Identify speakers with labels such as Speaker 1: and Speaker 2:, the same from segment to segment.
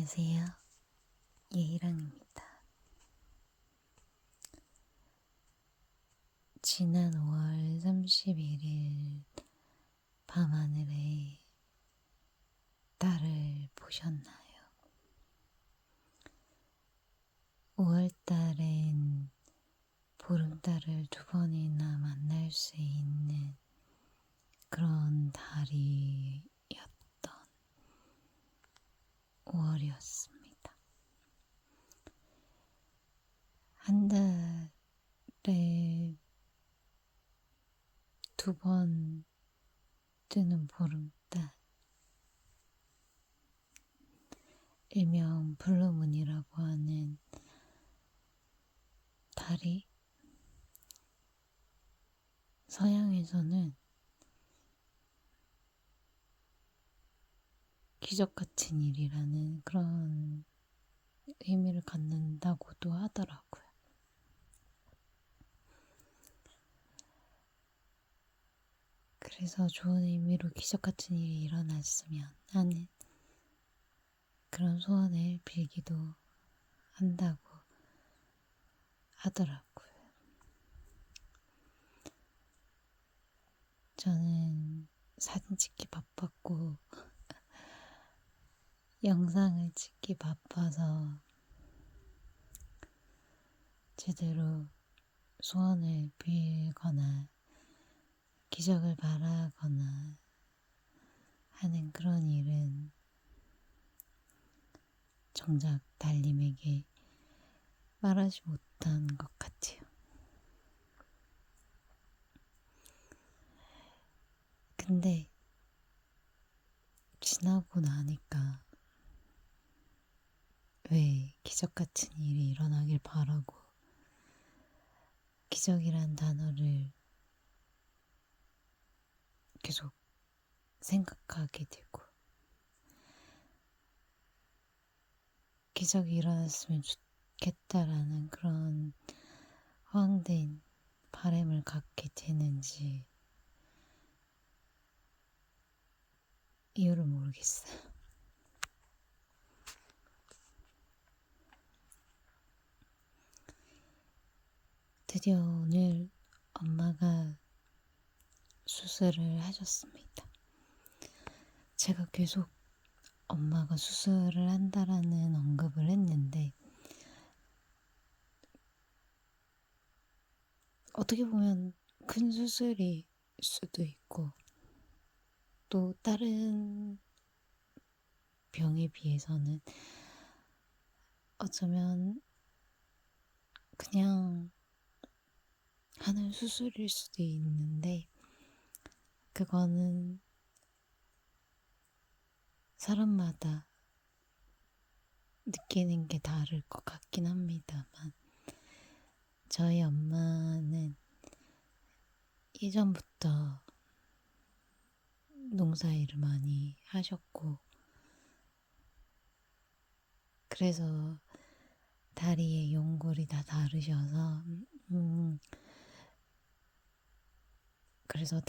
Speaker 1: 안녕하세요. 예희랑입니다. 지난 5월 31일 밤하늘에 달을 보셨나요? 5월달엔 보름달을 2번이나 만날 수 있는 그런 달이었던 5월이었습니다. 한 달에 2번 뜨는 보름달, 일명 블루문이라고 하는 달이 서양에서는 기적 같은 일이라는 그런 의미를 갖는다고도 하더라고요. 그래서 좋은 의미로 기적 같은 일이 일어났으면 하는 그런 소원을 빌기도 한다고 하더라고요. 저는 사진 찍기 바빴고 영상을 찍기 바빠서 제대로 소원을 빌거나 기적을 바라거나 하는 그런 일은 정작 달님에게 말하지 못한 것 같아요. 근데 지나고 나니까 왜 기적 같은 일이 일어나길 바라고 기적이란 단어를 계속 생각하게 되고 기적이 일어났으면 좋겠다라는 그런 허황된 바람을 갖게 되는지 이유를 모르겠어요. 드디어 오늘 엄마가 수술을 하셨습니다. 제가 계속 엄마가 수술을 한다라는 언급을 했는데 어떻게 보면 큰 수술일 수도 있고 또 다른 병에 비해서는 어쩌면 그냥 하는 수술일 수도 있는데 그거는 사람마다 느끼는 게 다를 것 같긴 합니다만 저희 엄마는 예전부터 농사일을 많이 하셨고 그래서 다리의 연골이 다 다르셔서 그래서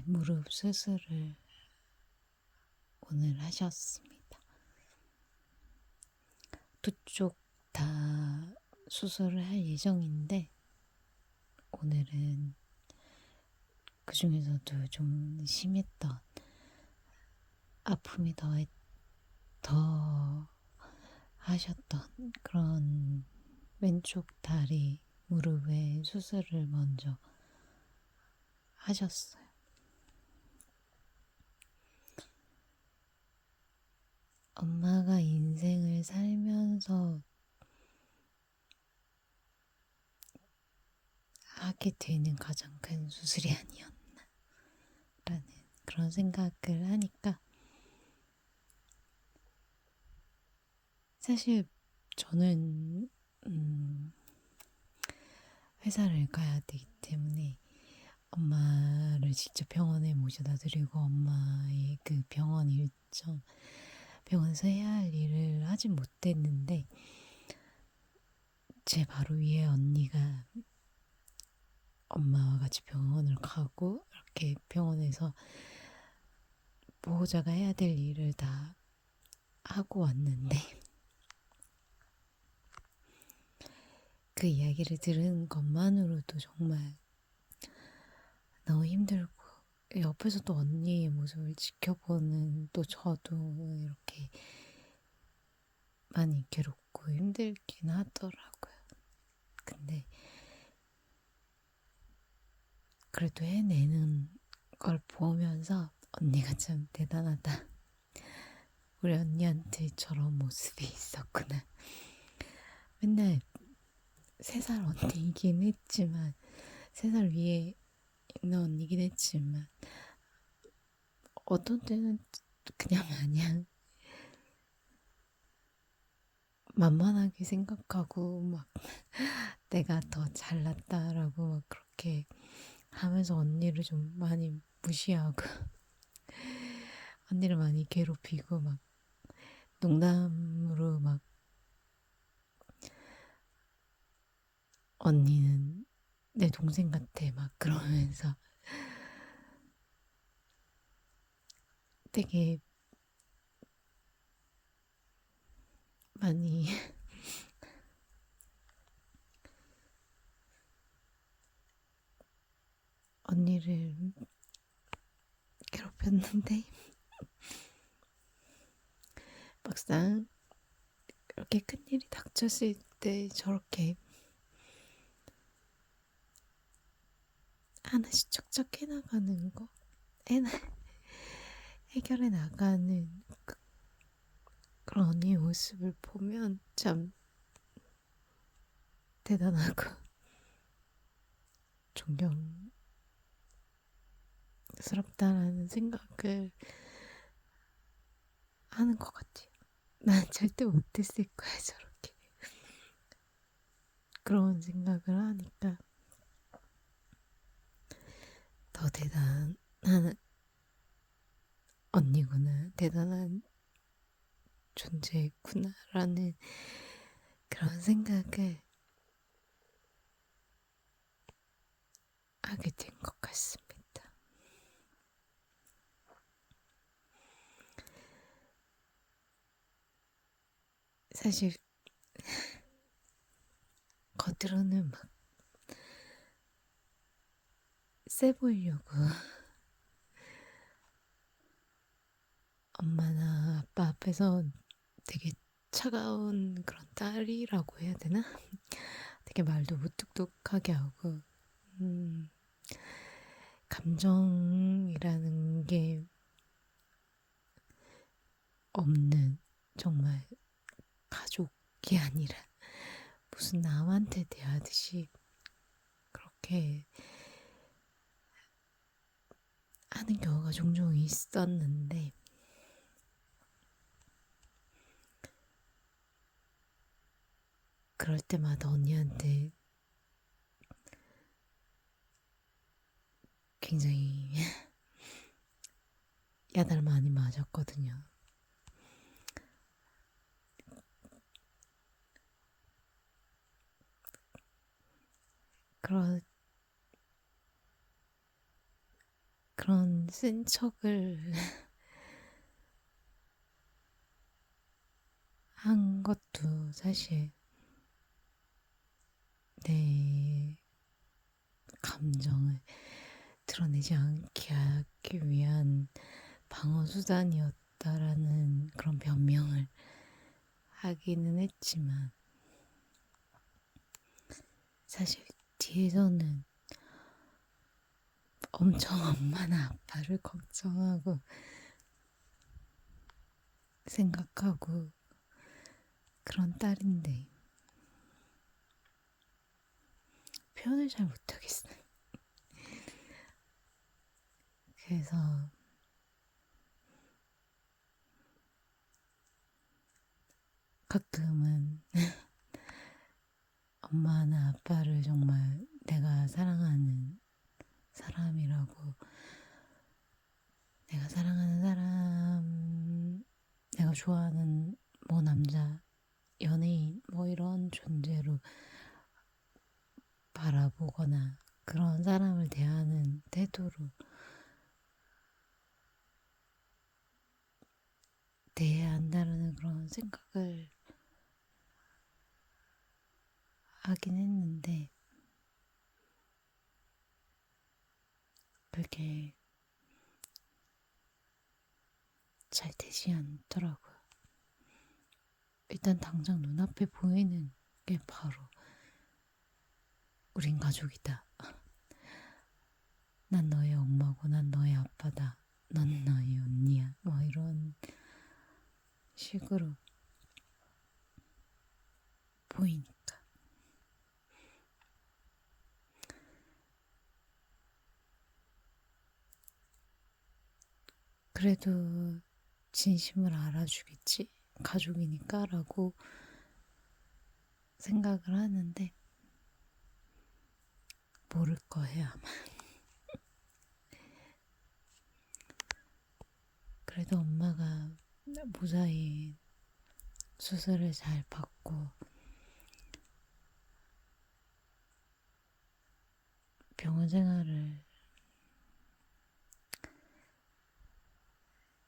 Speaker 1: 무릎 수술을 오늘 하셨습니다. 두 쪽 다 수술을 할 예정인데 오늘은 그 중에서도 좀 심했던 아픔이 더 하셨던 그런 왼쪽 다리 무릎에 수술을 먼저 하셨어요. 엄마가 인생을 살면서 하게 되는 가장 큰 수술이 아니었나 라는 그런 생각을 하니까 사실 저는 회사를 가야 되기 때문에 엄마를 직접 병원에 모셔다 드리고 엄마의 그 병원 일정 병원에서 해야 할 일을 하진 못했는데 제 바로 위에 언니가 엄마와 같이 병원을 가고 이렇게 병원에서 보호자가 해야 될 일을 다 하고 왔는데 그 이야기를 들은 것만으로도 정말 너무 힘들고 옆에서 또 언니의 모습을 지켜보는 또 저도 이렇게 많이 괴롭고 힘들긴 하더라고요. 근데 그래도 해내는 걸 보면서 언니가 참 대단하다. 우리 언니한테 저런 모습이 있었구나. 맨날 3살 언니이긴 했지만 3살 위에 있는 언니긴 했지만 어떤 때는 그냥 마냥 만만하게 생각하고 막 내가 더 잘났다라고 막 그렇게 하면서 언니를 좀 많이 무시하고 언니를 많이 괴롭히고 막 농담으로 막 언니는 내 동생 같아 막 그러면서 되게 많이 언니를 괴롭혔는데 막상 이렇게 큰일이 닥쳤을 때 저렇게 하나씩 척척 해나가는 거 해나, 해결해 나가는 그런 언니의 모습을 보면 참 대단하고 존경스럽다라는 생각을 하는 것 같아요. 난 절대 못했을 거야 저렇게 그런 생각을 하니까 더 대단한 언니구나 대단한 존재구나라는 그런 생각을 하게 된 것 같습니다. 사실 겉으로는 막 세 보이려고 엄마나 아빠 앞에서 되게 차가운 그런 딸이라고 해야 되나? 되게 말도 무뚝뚝하게 하고 음, 감정이라는 게 없는 정말 가족이 아니라 무슨 남한테 대하듯이 그렇게 하는 경우가 종종 있었는데 그럴 때마다 언니한테 굉장히 야단을 많이 맞았거든요. 그런 그런 센 척을 한 것도 사실 내 감정을 드러내지 않게 하기 위한 방어 수단이었다라는 그런 변명을 하기는 했지만 사실 뒤에서는 엄청 엄마나 아빠를 걱정하고 생각하고 그런 딸인데 표현을 잘 못하겠어요. 그래서 가끔은 엄마나 아빠를 정말 내가 사랑하는 사람이라고 내가 사랑하는 사람 내가 좋아하는 뭐 남자 연예인 뭐 이런 존재로 바라보거나 그런 사람을 대하는 태도로 대해야 한다는 그런 생각을 하긴 했는데 그게 잘 되지 않더라고요. 일단 당장 눈앞에 보이는 게 바로 우린 가족이다. 난 너의 엄마고 난 너의 아빠다. 넌 너의 언니야. 뭐 이런 식으로 보이니까. 그래도 진심을 알아주겠지. 가족이니까 라고 생각을 하는데 모를 거예요 아마. 그래도 엄마가 무사히 수술을 잘 받고 병원 생활을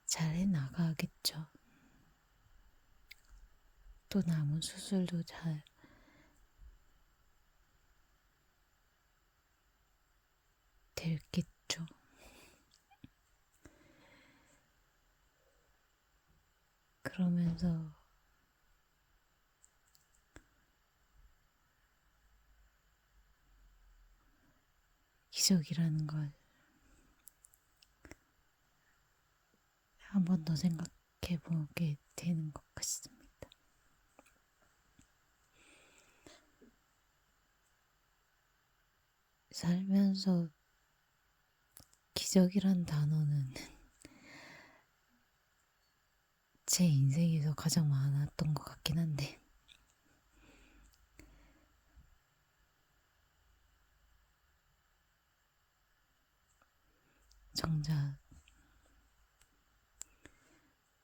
Speaker 1: 잘 해나가겠죠. 또 남은 수술도 잘 됐겠죠. 그러면서 기적이라는 걸 한 번 더 생각해 보게 되는 것 같습니다. 살면서 기적이란 단어는 제 인생에서 가장 많았던 것 같긴 한데 정작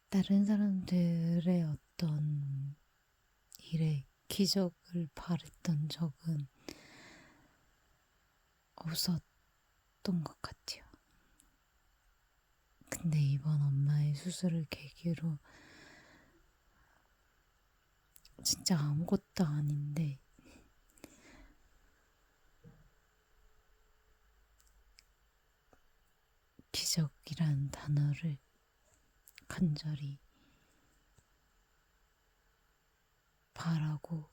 Speaker 1: 다른 사람들의 어떤 일에 기적을 바랬던 적은 없었던 것 같아요. 근데 이번 엄마의 수술을 계기로 진짜 아무것도 아닌데 기적이란 단어를 간절히 바라고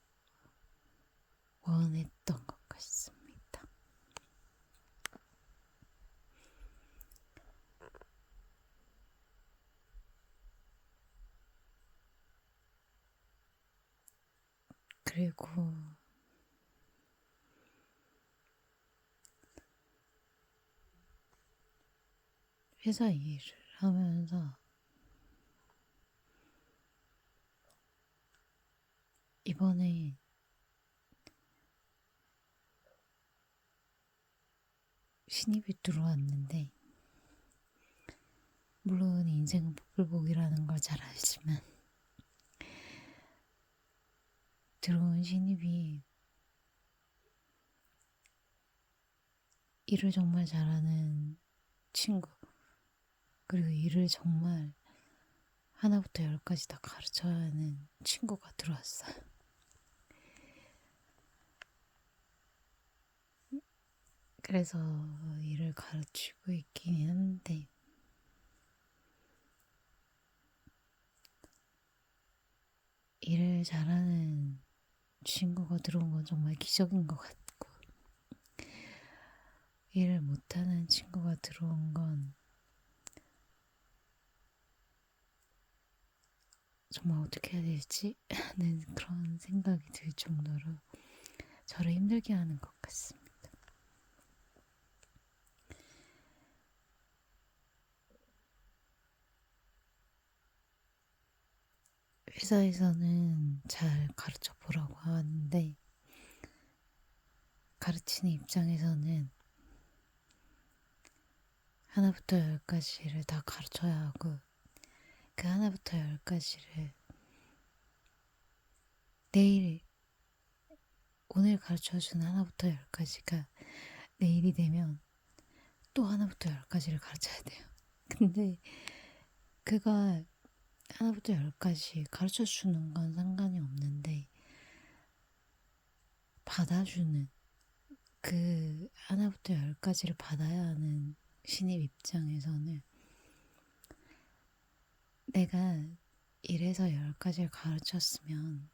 Speaker 1: 원했던 것 같습니다. 그리고 회사 일을 하면서 이번에 신입이 들어왔는데 물론 인생은 복불복이라는 걸 잘 알지만 들어온 신입이 일을 정말 잘하는 친구 그리고 일을 정말 하나부터 열까지 다 가르쳐야 하는 친구가 들어왔어요. 그래서 일을 가르치고 있긴 한데 일을 잘하는 친구가 들어온 건 정말 기적인 것 같고 일을 못하는 친구가 들어온 건 정말 어떻게 해야 될지 하는 그런 생각이 들 정도로 저를 힘들게 하는 것 같습니다. 회사에서는 잘 가르쳐 보라고 하는데 가르치는 입장에서는 하나부터 열까지를 다 가르쳐야 하고 그 하나부터 열까지를 내일 오늘 가르쳐준 하나부터 열까지가 내일이 되면 또 하나부터 열까지를 가르쳐야 돼요. 근데 그걸 하나부터 열까지 가르쳐 주는 건 상관이 없는데, 받아주는, 그 하나부터 열까지를 받아야 하는 신입 입장에서는 내가 1에서 10까지를 가르쳤으면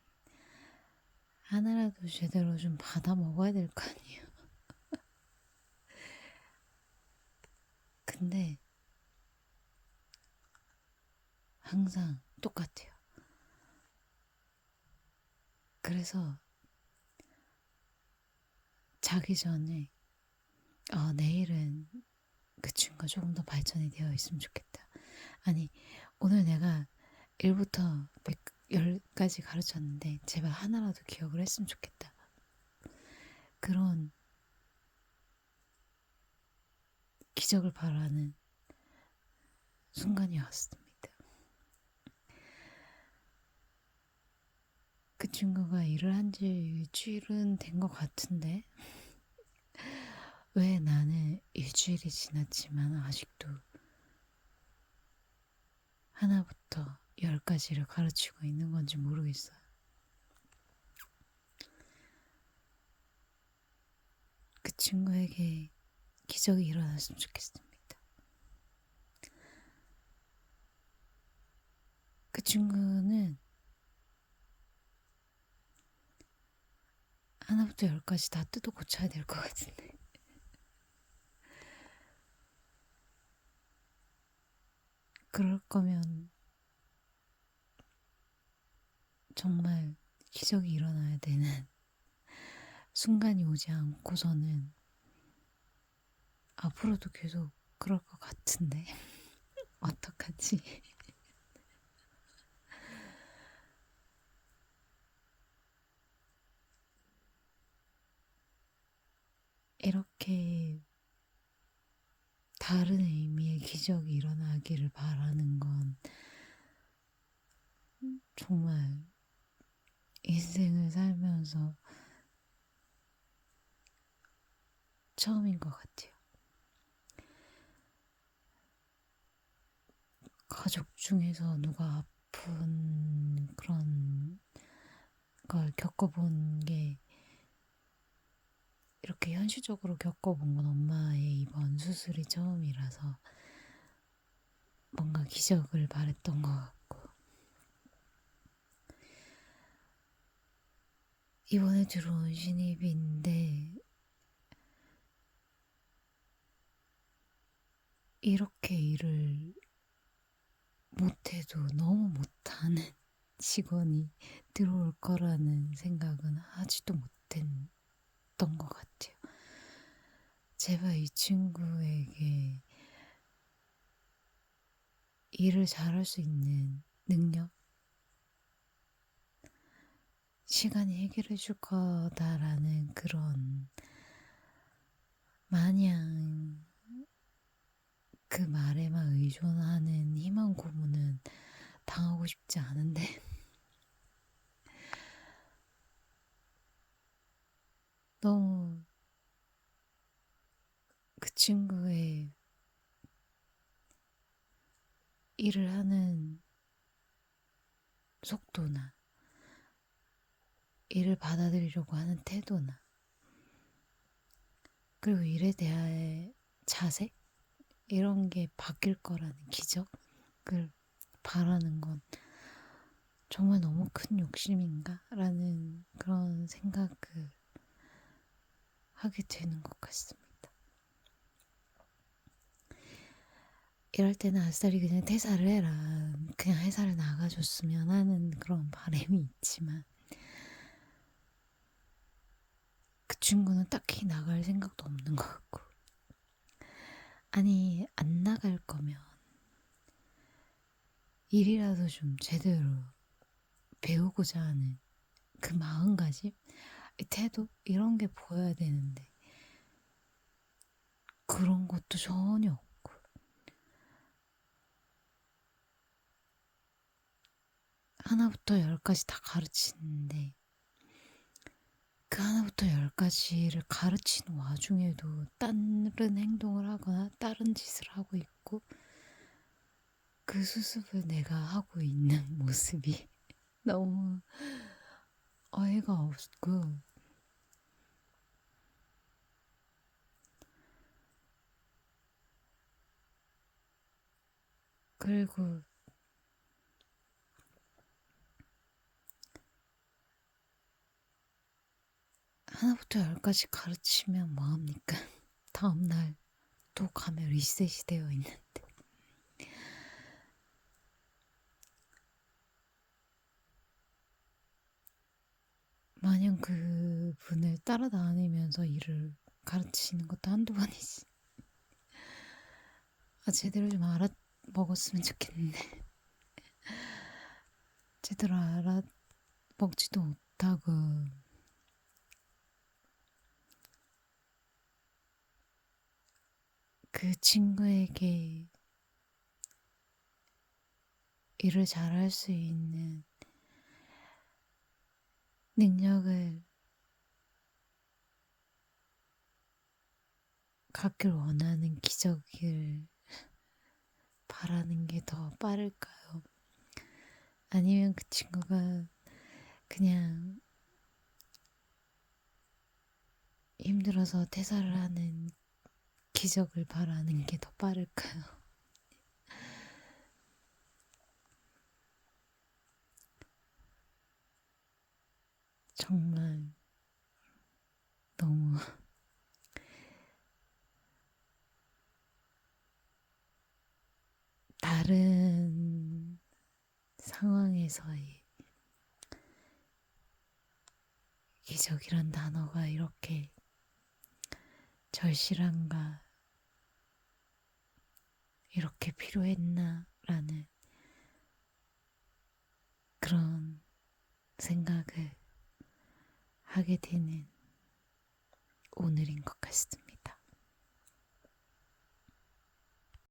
Speaker 1: 하나라도 제대로 좀 받아 먹어야 될 거 아니에요. 근데 항상 똑같아요. 그래서 자기 전에 내일은 그 친구가 조금 더 발전이 되어 있으면 좋겠다. 아니, 오늘 내가 1부터 10까지 가르쳤는데 제발 하나라도 기억을 했으면 좋겠다. 그런 기적을 바라는 순간이 왔습니다. 그 친구가 일을 한 지 일주일은 된 것 같은데 왜 나는 일주일이 지났지만 아직도 하나부터 10까지를 가르치고 있는 건지 모르겠어요. 그 친구에게 기적이 일어났으면 좋겠습니다. 그 친구는 하나부터 10까지 다 뜯어 고쳐야 될 것 같은데. 그럴 거면 정말 기적이 일어나야 되는 순간이 오지 않고서는 앞으로도 계속 그럴 것 같은데 어떡하지? 이렇게 다른 의미의 기적이 일어나기를 바라는 건 정말 인생을 살면서 처음인 것 같아요. 가족 중에서 누가 아픈 그런 걸 겪어본 게 이렇게 현실적으로 겪어본 건 엄마의 이번 수술이 처음이라서 뭔가 기적을 바랬던 것 같고 이번에 들어온 신입인데 이렇게 일을 못해도 너무 못하는 직원이 들어올 거라는 생각은 하지도 못했던 것 같아요. 제발 이 친구에게 일을 잘할 수 있는 능력, 시간이 해결해 줄 거다라는 그런 마냥 그 말에만 의존하는 희망 고문은 당하고 싶지 않은데 너무 그 친구의 일을 하는 속도나 일을 받아들이려고 하는 태도나 그리고 일에 대한 자세 이런 게 바뀔 거라는 기적을 바라는 건 정말 너무 큰 욕심인가? 라는 그런 생각을 하게 되는 것 같습니다. 이럴 때는 아싸리 그냥 퇴사를 해라. 그냥 회사를 나가줬으면 하는 그런 바람이 있지만 그 친구는 딱히 나갈 생각도 없는 것 같고 아니 안 나갈 거면 일이라도 좀 제대로 배우고자 하는 그 마음가짐, 태도 이런 게 보여야 되는데 그런 것도 전혀 없고 하나부터 10까지 다 가르치는데 그 하나부터 10까지를 가르치는 와중에도 다른 행동을 하거나 다른 짓을 하고 있고 그 수습을 내가 하고 있는 모습이 너무 어이가 없고, 그리고 하나부터 열까지 가르치면 뭐합니까? 다음날 또 가면 리셋이 되어 있는데. 마냥 그 분을 따라다니면서 일을 가르치는 것도 한두 번이지. 아, 제대로 좀 알아먹었으면 좋겠는데. 제대로 알아먹지도 못하고, 그 친구에게 일을 잘할 수 있는 능력을 갖길 원하는 기적을 바라는 게 더 빠를까요? 아니면 그 친구가 그냥 힘들어서 퇴사를 하는 기적을 바라는 게 더 빠를까요? 정말 너무 다른 상황에서의 기적이란 단어가 이렇게 절실한가, 이렇게 필요했나 라는 그런 생각을 하게 되는 오늘인 것 같습니다.